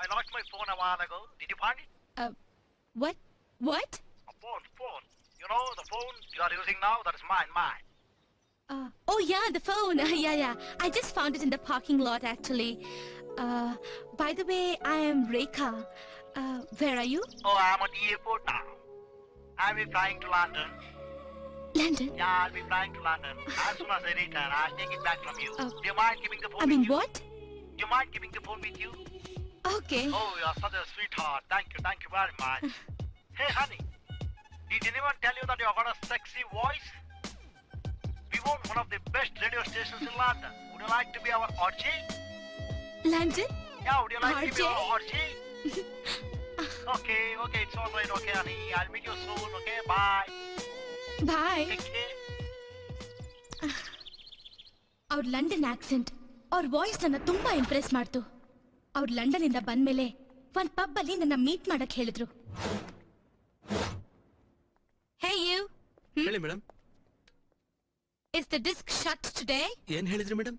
I lost my phone a while ago. Did you find it? What? What? A phone. You know the phone you are using now? That is mine. Oh yeah, the phone. Yeah. I just found it in the parking lot actually. By the way, I am Rekha. Where are you? Oh, I'm at the airport now. I'll be flying to London. London? Yeah, I'll be flying to London. As soon as I return, I'll take it back from you. Do you mind giving the phone with you? What? Do you mind giving the phone with you? Okay. Oh, you're such a sweetheart. Thank you very much. Hey, honey. Did anyone tell you that you've got a sexy voice? We own one of the best radio stations in London. Would you like to be our RJ? London? Yeah, would you like RJ? to be our RJ? Okay, it's all right. Okay, honey. I'll meet you soon. Okay, bye. Bye. Take care. ಅವ್ರ London accent ಅವ್ರ voice ನನ್ನ ತುಂಬಾ Impress ಮಾಡ್ತು. ಅವ್ರ London ಇಂದ ಬಂದ್ಮೇಲೆ ಒಂದ್ pub ಅಲ್ಲಿ ನನ್ನ ಮೀಟ್ ಮಾಡಕ್ ಹೇಳಿದ್ರು. Hey you. ಹೇಳಿ madam. Is the disc shut today? ಏನ್ ಹೇಳಿದ್ರಿ ಮೇಡಮ್?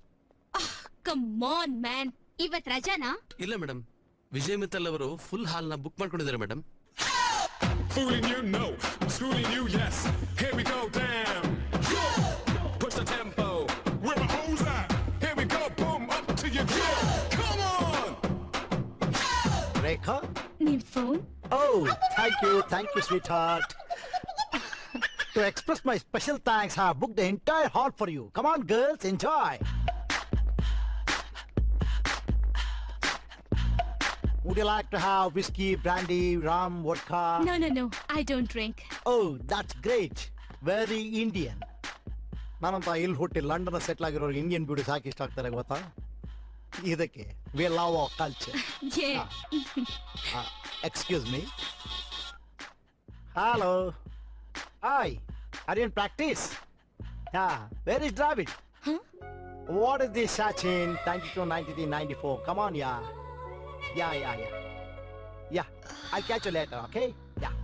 Come on man. ಇವತ್ ರಜಾನಾ? ಇಲ್ಲ ಮೇಡಮ್. ವಿಜಯ್ ಮಿತ್ತಲ್ ಅವರು ಫುಲ್ ಹಾಲ್ ನ ಬುಕ್ ಮಾಡ್ಕೊಂಡಿದ್ದಾರೆ madam. Fooling you, no. I'm schooling you, yes. Here we go, damn. Push the tempo. Where my hoes at? Here we go, boom, up to your door. Come on! Rekha? ನಿಮ್ phone? Oh, thank you, sweetheart. To express my special thanks, I have booked the entire hall for you. Come on, girls, enjoy. Would you like to have whiskey, brandy, rum, vodka? No. I don't drink. Oh, that's great. Very Indian. ನಾನಂತ ಇಲ್ಲಿ ಹುಟ್ಟಿ London settle ಆಗಿರೋ Indian beauty ಸಾಕಿ ಇಷ್ಟ ಆಗ್ತಾರೆ ಗೊತ್ತಾ? ಇದಕ್ಕೆ we love our culture. Yeah. Excuse me. Hello. Hi. Are you in practice? Yeah. Where is Dravid? Huh? What is this Sachin? 92, 93, 94. Come on, yeah. Yeah. I'll catch you later, okay? Yeah.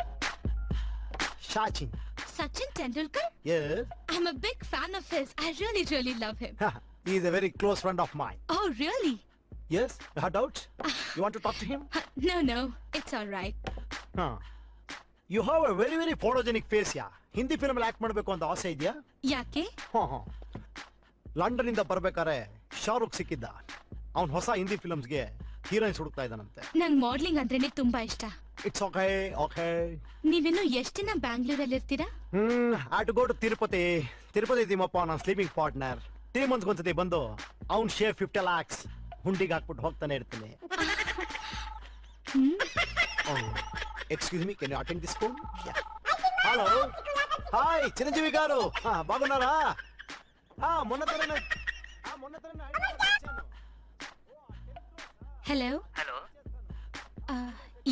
Sachin. Sachin Tendulkar? Yes. I'm a big fan of his. I really love him. He is a very close friend of mine. Oh, really? Yes? You have doubts? You want to talk to him? No. It's all right. You have a very photogenic face, yeah. Hindi film act ಮಾಡಬೇಕು ಅಂತ ಆಸೆ ಇದೆಯಾ? ಯಾಕೆ? London ಇಂದ ಬರ್ಬೇಕಾರೆ ಶಾರುಖ್ ಸಿಕ್ಕಿದ್ದ. ಅವನ್ ಹೊಸ Hindi ಫಿಲ್ಮ್ಸ್ಗೆ heroines ಹುಡುಕ್ತಾ ಇದ್ದಾನಂತೆ. ನಂಗೆ ಮಾಡ್ಲಿಂಗ್ ಅಂದ್ರೇನೆ ತುಂಬಾ ಇಷ್ಟ. It's okay. ನೀವಿನ್ನು ಎಷ್ಟು ದಿನ ಬ್ಯಾಂಗ್ಳೂರಲ್ಲಿ ಇರ್ತೀರಾ? I have to go to Tirupati Thimmappa ನನ್ನ ಸ್ಲೀಪಿಂಗ್ ಪಾರ್ಟ್ನರ್. 3 months ಒಂದ್ಸತಿ ಬಂದು ಅವ್ನ್ ಶೇರ್ 50 lakhs ಹುಂಡಿಗೆ ಹಾಕ್ಬಿಟ್ಟು ಹೋಗ್ತಾನೆ ಇರ್ತೀನಿ. Excuse me, can you attend this phone? Yeah. Hello. Hi, Chiranjeevi గారు. బాగున్నారా? మొన్న తరనే హలో.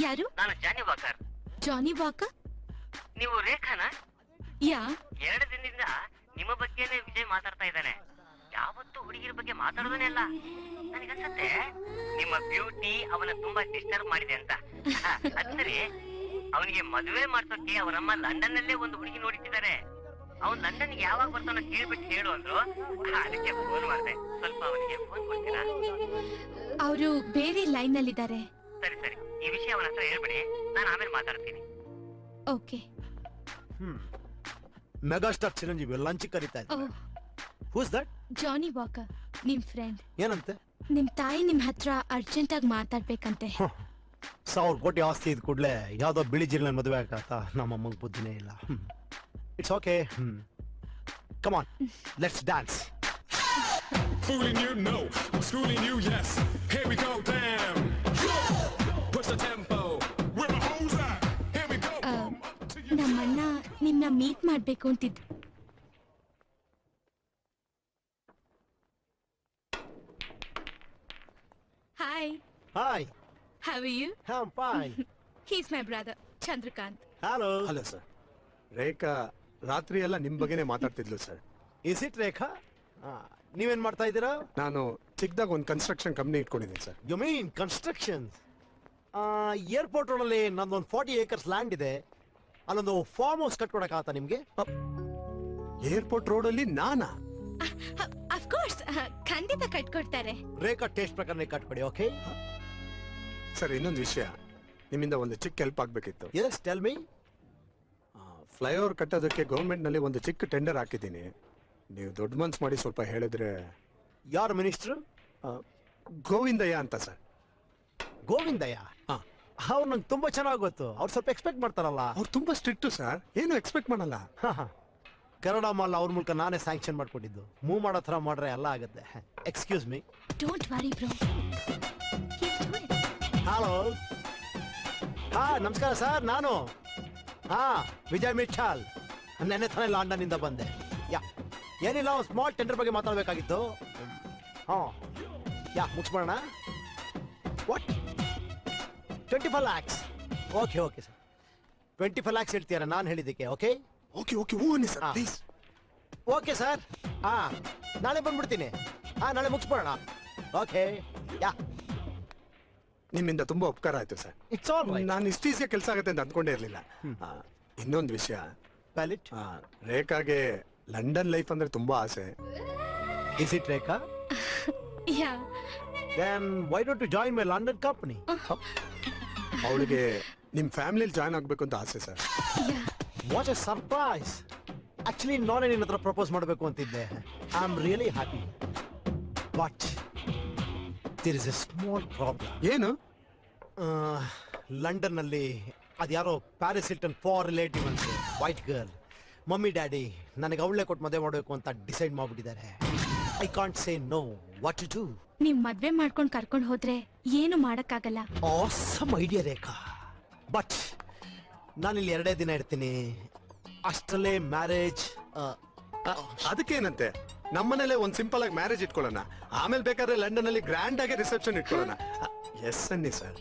ಯಾರು? ನಾನು ಜಾನಿ ವಾಕರ್. ಜಾನಿ ವಾಕರ್? ನೀವು ರೇಖಾನಾ? ಯಾ. 2 ದಿನದಿಂದ ನಿಮ್ಮ ಬಗ್ಗೆನೇ ವಿಜಯ್ ಮಾತಾಡ್ತಾ ಇದ್ದಾನೆ. ಯಾವತ್ತೂ ಹುಡುಗಿರ ಬಗ್ಗೆ ಮಾತಾಡೋದನೇ ಇಲ್ಲ. ನನಗನ್ಸುತ್ತೆ ನಿಮ್ಮ ಬ್ಯೂಟಿ ಅವನ ತುಂಬಾ ಡಿಸ್ಟರ್ಬ್ ಮಾಡಿದೆ ಅಂತ. ಅದ್ಸರಿ ಅವನಿಗೆ ಮದುವೆ ಮಾಡ್ಸೋಕೆ ಅವರಮ್ಮ ಲಂಡನ್ ನಲ್ಲೇ ಒಂದು ಹುಡುಗಿ ನೋಡಿಟ್ಟಿದ್ದಾರೆ. ಅವನ್ ಲಂಡನ್ಗೆ ಯಾವಾಗ ಬರ್ತಾನೋ ಕೇಳ್ಬಿಟ್ಟು ಹೇಳು ಅಂದ್ರು. ಅದಕ್ಕೆ ಫೋನ್ ಮಾಡಿದೆ. ಸ್ವಲ್ಪ ಅವನಿಗೆ ಫೋನ್ ಕೊಡ್ತೀರಾ? ಅವರು ಬೇರೆ ಲೈನ್ ನಲ್ಲಿದ್ದಾರೆ. ಸರಿ ಈ ವಿಷಯ ಅವನ ಹತ್ರ ಹೇಳ್ಬಿಡಿ, ನಾನು ಆಮೇಲೆ ಮಾತಾಡ್ತೀನಿ. ಓಕೆ. ಮೆಗಾಸ್ಟಾರ್ ಚಿರಂಜೀವಿ ಲಂಚ್ ಕರೀತಾ ಇದ್ದಾರೆ. Who's that? ಜಾನಿ ವಾಕರ್, ನಿಮ್ ಫ್ರೆಂಡ್. ಏನಂತೆ? ನಿಮ್ ತಾಯಿ ನಿಮ್ ಹತ್ರ ಅರ್ಜೆಂಟ್ ಆಗಿ ಮಾತಾಡ್ಬೇಕಂತೆ. 1,000 ಕೋಟಿ ಆಸ್ತಿ ಇದ್ ಕೂಡ್ಲೆ ಯಾವ್ದೋ ಬಿಳಿ ಜಿಲ್ಲೆ ಮದುವೆ ಆಗತ್ತ? ನಮ್ಮಮ್ಮಂಗ್ ಬುದ್ಧಿನೇ ಇಲ್ಲ. It's okay. Come on, let's dance. Fooling you, no. I'm schooling you, yes. Here we go, damn. Push the tempo. Where my hoes at? Here we go. ನಮ್ಮಣ್ಣ ನಿಮ್ನ ಮೀಟ್ ಮಾಡ್ಬೇಕು ಅಂತಿದ್ರು. Hi. How are you? I'm fine. He's my brother, Chandrakant. Hello. Sir. Rekha ರಾತ್ರಿ ಎಲ್ಲ ನಿಮ್ ಬಗ್ಗೆನೇ ಮಾತಾಡ್ತಿದ್ಲು sir. Is it Rekha? ನೀವೇನ್ ಮಾಡ್ತಾ ಇದ್ದೀರಾ? ನಾನು ಚಿಕ್ಕದಾಗ ಒಂದು ಕನ್ಸ್ಟ್ರಕ್ಷನ್ ಕಂಪ್ನಿ ಇಟ್ಕೊಂಡಿದ್ದೀನಿ sir. You mean construction? Airport ರೋಡಲ್ಲಿ ನಂದೊಂದು 40 acres ಲ್ಯಾಂಡ್ ಇದೆ. ಅಲ್ಲೊಂದು ಫಾರ್ಮ್ ಹೌಸ್ ಕಟ್ಕೊಡಕ್ಕಾಗತ್ತಾ ನಿಮ್ಗೆ? ಏರ್ಪೋರ್ಟ್ ರೋಡಲ್ಲಿ ನಾನಾ? Of course, ಖಂಡಿತ ಕಟ್ಕೊಡ್ತಾರೆ. ರೇಖಾ ಟೇಸ್ಟ್ ಪ್ರಕಾರನೇ ಕಟ್ಕೊಡಿ, ಓಕೆ? ಸರ್ ಇನ್ನೊಂದು ವಿಷಯ, ನಿಮ್ಮಿಂದ ಒಂದು ಚಿಕ್ಕ ಹೆಲ್ಪ್ ಆಗ್ಬೇಕಿತ್ತು. Yes tell me. ಫ್ಲೈಓವರ್ ಕಟ್ಟೋದಕ್ಕೆ ಗೌರ್ಮೆಂಟ್ನಲ್ಲಿ ಒಂದು ಚಿಕ್ಕ ಟೆಂಡರ್ ಹಾಕಿದ್ದೀನಿ. ನೀವು ದೊಡ್ಡ ಮನ್ಸು ಮಾಡಿ ಸ್ವಲ್ಪ ಹೇಳಿದ್ರೆ. ಯಾರು ಮಿನಿಸ್ಟ್ರು? ಗೋವಿಂದಯ್ಯ ಅಂತ ಸರ್. ಗೋವಿಂದಯ್ಯ? ಹಾ. ಅವ್ರು ನಂಗೆ ತುಂಬಾ ಚೆನ್ನಾಗಿ ಗೊತ್ತು. ಅವ್ರು ಸ್ವಲ್ಪ ಎಕ್ಸ್ಪೆಕ್ಟ್ ಮಾಡ್ತಾರಲ್ಲ. ಅವ್ರು ತುಂಬಾ ಸ್ಟ್ರಿಕ್ಟು ಸರ್, ಏನು ಎಕ್ಸ್ಪೆಕ್ಟ್ ಮಾಡಲ್ಲ. ಕನ್ನಡ ಮಾಲ್ ಅವ್ರ ಮೂಲಕ ನಾನೇ ಸ್ಯಾಂಕ್ಷನ್ ಮಾಡ್ಕೊಂಡಿದ್ದು. ಮೂವ್ ಮಾಡೋ ಥರ ಮಾಡ್ರೆ ಎಲ್ಲ ಆಗುತ್ತೆ. Excuse me. Don't worry bro. Hello. ನಮಸ್ಕಾರ ಸರ್, ನಾನು ವಿಜಯ್ ಮಿಠಾಲ್. ನೆನ್ನೆ ತಾನೇ ಲಂಡನ್ ಇಂದ ಬಂದೆ. ಏನಿಲ್ಲ, ಒಂದು ಸ್ಮಾಲ್ ಟೆಂಡರ್ ಬಗ್ಗೆ ಮಾತಾಡಬೇಕಾಗಿತ್ತು. ಮುಗಿಸ್ಬೋಣ. What? 25 lakhs. Okay sir, 25 lakhs ಹೇಳ್ತೀರಾ ನಾನು ಹೇಳಿದ್ದಕ್ಕೆ? ಓಕೆ ಹೂ ಅನ್ನಿ ಸರ್ ಪ್ಲೀಸ್. ಓಕೆ ಸರ್, ನಾಳೆ ಬಂದ್ಬಿಡ್ತೀನಿ. ನಾಳೆ ಮುಗಿಸ್ಬೋಣ. ಓಕೆ. ನಿಮ್ಮಿಂದ ತುಂಬಾ ಉಪಕಾರ ಆಯ್ತು ಸರ್. It's all right. ನಾನು ಇಷ್ಟು ಈಸಿಯಾಗಿ ಕೆಲಸ ಆಗುತ್ತೆ ಅಂತ ಅಂದ್ಕೊಂಡೇ ಇರಲಿಲ್ಲ. ಇನ್ನೊಂದು ವಿಷಯ, ವ್ಯಾಲಿಡ್. ರೇಖಾಗೆ ಲಂಡನ್ ಲೈಫ್ ಅಂದ್ರೆ ತುಂಬಾ ಆಸೆ. Is it Rekha? Yeah. Then why don't you join my London company? ಅವಳಿಗೆ ನಿಮ್ ಫ್ಯಾಮಿಲಿಲಿ ಜಾಯ್ನ್ ಆಗ್ಬೇಕು ಅಂತ ಆಸೆ sir. Yeah. What a surprise! Actually, ನಾನೇ ನಿನ್ನ ಹತ್ರ ಪ್ರಪೋಸ್ ಮಾಡಬೇಕು ಅಂತಿದ್ದೆ. I am really happy. But there is a small problem. ಏನು? ಲಂಡನ್ ನಲ್ಲಿ ಅದ್ಯಾರೋ ಪ್ಯಾರಿಸ್ ಹಿಲ್ಟನ್ ಫಾರ್ ರಿಲೇಟಿವ್ ಅಂತ ವೈಟ್ ಗರ್ಲ್. ಮಮ್ಮಿ ಡ್ಯಾಡಿ ನನಗೆ ಅವಳೇ ಕೊಟ್ಟು ಮದುವೆ ಮಾಡಬೇಕು ಅಂತ ಡಿಸೈಡ್ ಮಾಡ್ಬಿಟ್ಟಿದ್ದಾರೆ. I can't say no. What to do? ನೀವ್ ಮದ್ವೆ ಮಾಡ್ಕೊಂಡ್ ಕರ್ಕೊಂಡ್ ಹೋದ್ರೆ ಏನು ಮಾಡಕ್ಕಾಗಲ್ಲ. Awesome idea Rekha. ಬಟ್ ನಾನಿಲ್ಲಿ 2 ದಿನ ಇರ್ತೀನಿ. ಅಷ್ಟರಲ್ಲೇ ಮ್ಯಾರೇಜ್. ಅದಕ್ಕೇನಂತೆ, ನಮ್ಮನೇಲೆ ಒಂದ್ ಸಿಂಪಲ್ ಆಗಿ ಮ್ಯಾರೇಜ್ ಇಟ್ಕೊಳ್ಳೋಣ. ಆಮೇಲೆ ಬೇಕಾದ್ರೆ ಲಂಡನ್ ಅಲ್ಲಿ ಗ್ರ್ಯಾಂಡ್ ಆಗಿ ರಿಸೆಪ್ಷನ್ ಇಟ್ಕೊಳ್ಳೋಣ. ಎಸ್ ಅನ್ನಿ ಸರ್.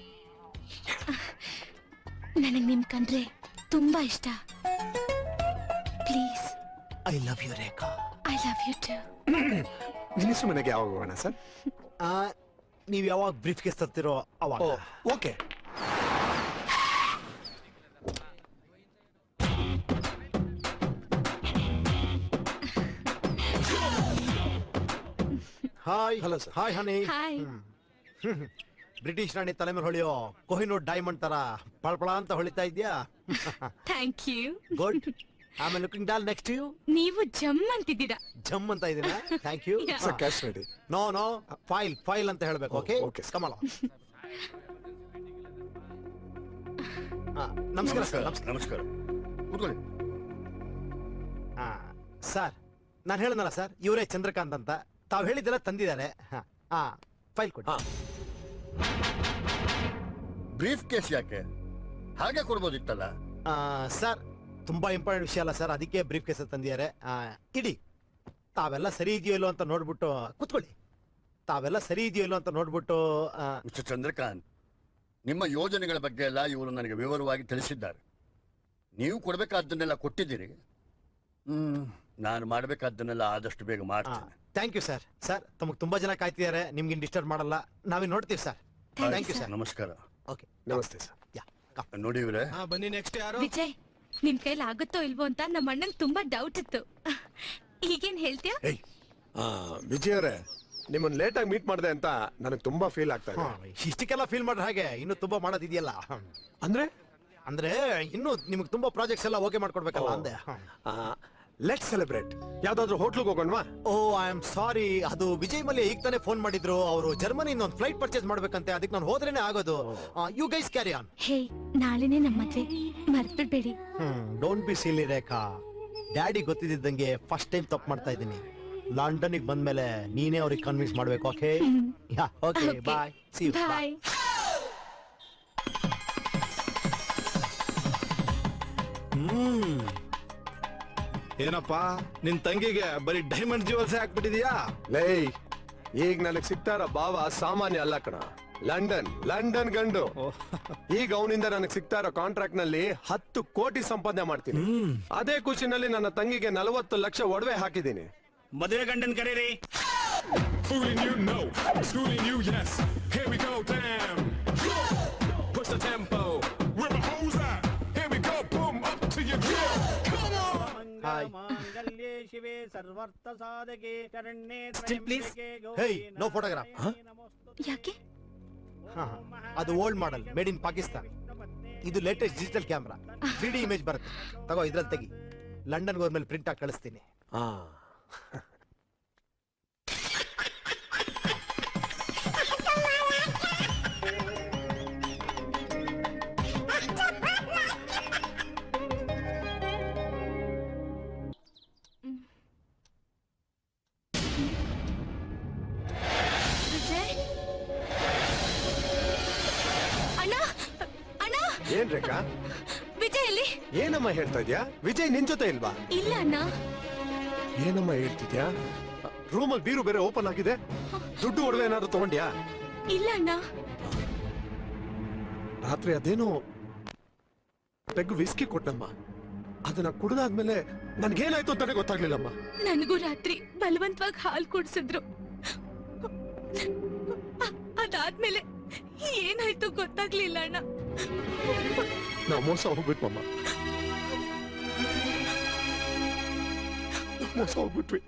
ನನಗ್ ನಿಮ್ ಕಂಡ್ರೆ ತುಂಬಾ ಇಷ್ಟ. Please. I love you Rekha. I love you too. Minister ಮನೆಗೆ ಯಾವಾಗ ಹೋಗೋಣ ಸರ್? ನೀವು ಯಾವಾಗ ಬ್ರೀಫ್ ಕೇಸ್ ತರ್ತಿರೋ ಅವಾಗ. Okay. Hi. Hello sir. Hi honey. Hi. British ರಾಣಿ ತಲೆ ಮೇಲೆ ಹೊಳೆಯೋ ಕೊಹಿನೂರ್ ಡೈಮಂಡ್ ತರ ಪಳಪಳ ಅಂತ ಹೊಳಿತಾ ಇದ್ಯಾ? Thank you. ಗುಡ್. ಆಮೇಲೆ ಲುಕಿಂಗ್ ಡಾಲ್ ನೆಕ್ಸ್ಟ್ ಯು. ನೀವು ಜಮ್ ಅಂತಿದ್ದೀರಾ. ಜಮ್ ಅಂತ ಇದೀನ. Thank you. Yeah. Sir cash ready. No file ಅಂತ ಹೇಳ್ಬೇಕು. Okay Okay. ಕಮಲ. ನಮಸ್ಕಾರ ಸರ್. ನಮಸ್ಕಾರ. ಕೂತ್ಕೊಳ್ಳಿ. ಸರ್, ನಾನು ಹೇಳಿದ್ನಲ್ಲ ಸರ್, ಇವರೇ ಚಂದ್ರಕಾಂತ್ ಅಂತ. ತಾವು ಹೇಳಿದ್ದೆಲ್ಲ ತಂದಿದ್ದಾರೆ. ಫೈಲ್ ಕೊಡಿ. ಬ್ರೀಫ್ ಕೇಸ್ ಯಾಕೆ? ಹಾಗೆ ಕೊಡ್ಬೋದಿತ್ತಲ್ಲ. ಸರ್, ತುಂಬಾ ಇಂಪಾರ್ಟೆಂಟ್ ವಿಷಯ ಅಲ್ಲ ಸರ್, ಅದಕ್ಕೆ ಬ್ರೀಫ್ ಕೇಸ್ ತಂದಿದ್ದಾರೆ. ಇಡಿ. ತಾವೆಲ್ಲ ಸರಿ ಇದೆಯೋ ಇಲ್ಲೋ ಅಂತ ನೋಡ್ಬಿಟ್ಟು ಕೂತ್ಕೊಳ್ಳಿ. ತಾವೆಲ್ಲ ಸರಿ ಇದೆಯೋ ಇಲ್ಲೋ ಅಂತ ನೋಡ್ಬಿಟ್ಟು. ಮಿಸ್ಟರ್ ಚಂದ್ರಕಾಂತ್, ನಿಮ್ಮ ಯೋಜನೆಗಳ ಬಗ್ಗೆ ಎಲ್ಲ ಇವರು ನನಗೆ ವಿವರವಾಗಿ ತಿಳಿಸಿದ್ದಾರೆ. ನೀವು ಕೊಡಬೇಕಾದ್ದನ್ನೆಲ್ಲ ಕೊಟ್ಟಿದ್ದೀರಿ. ನಾನು ಮಾಡಬೇಕಾದ್ದನ್ನೆಲ್ಲ ಆದಷ್ಟು ಬೇಗ ಮಾಡ್ತೇನೆ. Thank you sir. ಸರ್, ತಮಗೆ ತುಂಬಾ ಜನ ಕಾಯ್ತಿದ್ದಾರೆ. ನಿಮ್ಗೆ ಡಿಸ್ಟರ್ಬ್ ಮಾಡಲ್ಲ. ನಾವೇ ನೋಡ್ತೀವಿ ಸರ್. Thank you sir. ನಮಸ್ಕಾರ. ಓಕೆ. ನಮಸ್ತೆ ಸರ್. ನೋಡಿ ಇವ್ರೆ, ಬನ್ನಿ. ನೆಕ್ಸ್ಟ್ ಯಾರು? ವಿಜಯ್, ನಿನ್ ಕೈಲಿ ಆಗುತ್ತೋ ಇಲ್ವೋ ಅಂತ ನಮ್ಮ ಅಣ್ಣಂಗ್ ತುಂಬಾ ಡೌಟ್ ಇತ್ತು. ಈಗೇನ್ ಹೇಳ್ತೀಯಾ? ವಿಜಯ್ ಅವರೇ, ನಿಮ್ಮನ್ನ ಲೇಟ್ ಆಗಿ ಮೀಟ್ ಮಾಡಿದೆ ಅಂತ ನನಗೆ ತುಂಬಾ ಫೀಲ್ ಆಗ್ತಾ ಇದೆ. ಇಷ್ಟಕ್ಕೆಲ್ಲ ಫೀಲ್ ಮಾಡ್ರೆ ಹಾಗೆ ಇನ್ನು ತುಂಬಾ ಮಾಡೋದಿದೆಯಲ್ಲ. ಅಂದ್ರೆ ಇನ್ನು ನಿಮ್ಗೆ ತುಂಬಾ ಪ್ರಾಜೆಕ್ಟ್ಸ್ ಎಲ್ಲ ಓಕೆ ಮಾಡ್ಕೊಡ್ಬೇಕಲ್ಲ ಅಂದೆ. Let's celebrate. ಯಾವ್ದಾದ್ರು ಹೋಟ್ಲಿಗೆ ಹೋಗೋಣವಾ? ಓ, ಐ ಆಮ್ ಸಾರಿ. ಅದು ವಿಜಯ್ ಮಲ್ಯ ಈಗ ತಾನೇ ಫೋನ್ ಮಾಡಿದ್ರು. ಅವರು ಜರ್ಮನಿಯಿಂದ ಒಂದು ಫ್ಲೈಟ್ ಪರ್ಚೇಸ್ ಮಾಡ್ಬೇಕಂತೆ. ಅದಕ್ಕೆ ನಾನು ಹೋದ್ರೇನೆ ಆಗೋದು. You guys carry on. ಹೇ, ನಾಳೆನೇ ನಮ್ಮ ಮದ್ವೆ, ಮರ್ತ್ಬಿಡ್ಬೇಡಿ. Don't be silly Rekha. Daddy ಗೊತ್ತಿದ್ದಂಗೆ ಫಸ್ಟ್ ಟೈಮ್ ತಪ್ಪು ಮಾಡ್ತಾ ಇದ್ದೀನಿ. ಲಂಡನ್ಗೆ ಬಂದ್ಮೇಲೆ ನೀನೇ ಅವ್ರಿಗೆ ಕನ್ವಿನ್ಸ್ ಮಾಡ್ಬೇಕು. Okay? Okay, bye. See you. Bye. ಏನಪ್ಪಾ, ನಿನ್ ತಂಗಿಗೆ ಬರೀ ಡೈಮಂಡ್ ಜ್ಯುವೆಲ್ಸ್ ಹಾಕ್ಬಿಟ್ಟಿದ್ಯಾ? ಲೇ, ಈಗ ನನಗೆ ಸಿಗ್ತಾ ಇರೋ ಭಾವ ಸಾಮಾನ್ಯ ಅಲ್ಲ ಕಣ. ಲಂಡನ್ ಗಂಡು. ಈಗ ಅವನಿಂದ ನನಗೆ ಸಿಗ್ತಾ ಇರೋ ಕಾಂಟ್ರಾಕ್ಟ್ ನಲ್ಲಿ 10 ಕೋಟಿ ಸಂಪಾದನೆ ಮಾಡ್ತೀನಿ. ಅದೇ ಖುಷಿನಲ್ಲಿ ನನ್ನ ತಂಗಿಗೆ 40 ಲಕ್ಷ ಒಡವೆ ಹಾಕಿದ್ದೀನಿ. ಮದುವೆ ಗಂಡನ್ ಕರೀರಿ. Fooling you, no. Schooling you, yes. Here we go, damn. Push the tempo. Where my hoes at? Here we go, boom, up to your grill. Come on. Hi. Still please. Hey, no photograph. ಯಾಕೆ? ಅದು old model made in Pakistan. ಇದು latest digital camera, 3D image ಬರುತ್ತೆ. ತಗೋ ಇದ್ರಲ್ಲಿ ತೆಗಿ, ಲಂಡನ್ಗೆ ಹೋದ್ಮೇಲೆ print ಆಗಿ ಕಳಿಸ್ತೀನಿ. ವಿಜಯ್ ಅಣ್ಣ ಅಣ್ಣ ಏನ್ ರೇಖಾ, ವಿಜಯ್ ಎಲ್ಲಿ? ಏನಮ್ಮ ಹೇಳ್ತಾ ಇದ್ಯಾ? ವಿಜಯ್ ನಿನ್ ಜೊತೆ ಇಲ್ವಾ? ಇಲ್ಲ ಅಣ್ಣ. ಏನಮ್ಮ ಹೇಳ್ತಿದ್ಯಾ? ರೂಮಲ್ಲಿ ಬೀರು ಬೇರೆ ಓಪನ್ ಆಗಿದೆ. ದುಡ್ಡು ಒಡವೆ ಏನಾದ್ರು ತಗೊಂಡ್ಯಾ? ಇಲ್ಲ ಅಣ್ಣ. ರಾತ್ರಿ ಅದೇನೋ ಪೆಗ್ ವಿಸ್ಕಿ ಕೊಟ್ಟಮ್ಮ. ಅದನ್ನ ಕುಡ್ದಾದ್ಮೇಲೆ ನನ್ಗೇನಾಯ್ತು ಅಂತಾನೆ ಗೊತ್ತಾಗ್ಲಿಲ್ಲಮ್ಮ. ನನಗೂ ರಾತ್ರಿ ಬಲವಂತವಾಗಿ ಹಾಲು ಕುಡಿಸಿದ್ರು. ಅದಾದ್ಮೇಲೆ ಏನಾಯ್ತು ಗೊತ್ತಾಗ್ಲಿಲ್ಲ ಅಣ್ಣ. ನಾವು ಮೋಸ ಹೋಗ್ಬಿಟ್ವಮ್ಮ, ಮೋಸ ಹೋಗ್ಬಿಟ್ವಿ.